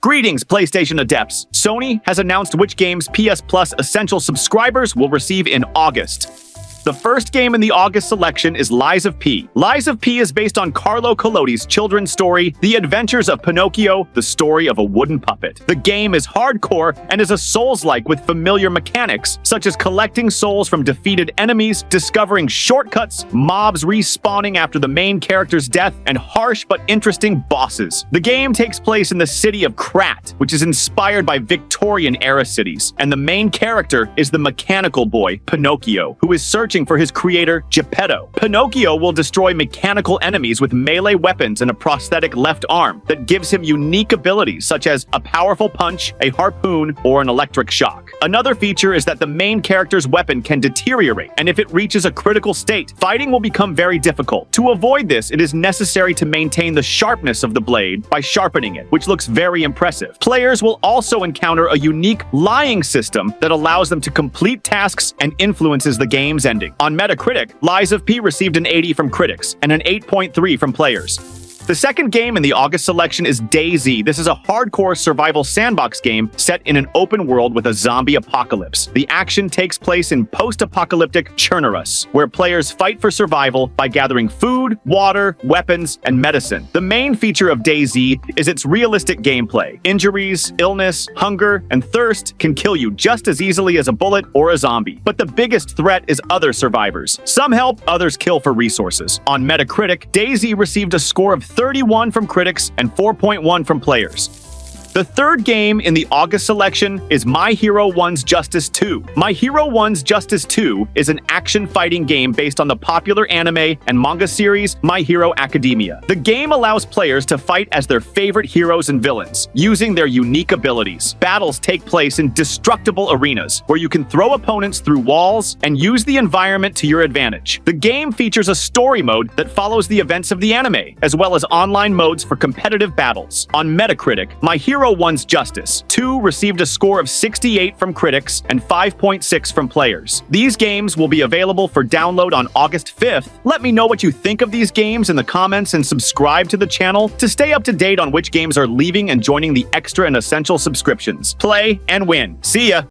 Greetings, PlayStation adepts! Sony has announced which games PSplus Essential subscribers will receive in August. The first game in the August selection is Lies of P. Lies of P is based on Carlo Collodi's children's story, The Adventures of Pinocchio, the story of a wooden puppet. The game is hardcore and is a Souls-like with familiar mechanics, such as collecting souls from defeated enemies, discovering shortcuts, mobs respawning after the main character's death, and harsh but interesting bosses. The game takes place in the city of Krat, which is inspired by Victorian-era cities, and the main character is the mechanical boy, Pinocchio, who is searching for his creator, Geppetto. Pinocchio will destroy mechanical enemies with melee weapons and a prosthetic left arm that gives him unique abilities such as a powerful punch, a harpoon, or an electric shock. Another feature is that the main character's weapon can deteriorate, and if it reaches a critical state, fighting will become very difficult. To avoid this, it is necessary to maintain the sharpness of the blade by sharpening it, which looks very impressive. Players will also encounter a unique lying system that allows them to complete tasks and influences the game's ending. On Metacritic, Lies of P received an 80 from critics and an 8.3 from players. The second game in the August selection is DayZ. This is a hardcore survival sandbox game set in an open world with a zombie apocalypse. The action takes place in post-apocalyptic Chernarus, where players fight for survival by gathering food, water, weapons, and medicine. The main feature of DayZ is its realistic gameplay. Injuries, illness, hunger, and thirst can kill you just as easily as a bullet or a zombie. But the biggest threat is other survivors. Some help, others kill for resources. On Metacritic, DayZ received a score of 31 from critics and 4.1 from players. The third game in the August selection is My Hero 1's Justice 2. My Hero 1's Justice 2 is an action-fighting game based on the popular anime and manga series My Hero Academia. The game allows players to fight as their favorite heroes and villains, using their unique abilities. Battles take place in destructible arenas, where you can throw opponents through walls and use the environment to your advantage. The game features a story mode that follows the events of the anime, as well as online modes for competitive battles. On Metacritic, My Hero 1's Justice 2 received a score of 68 from critics and 5.6 from players. These games will be available for download on August 5th. Let me know what you think of these games in the comments and subscribe to the channel to stay up to date on which games are leaving and joining the extra and essential subscriptions. Play and win. See ya!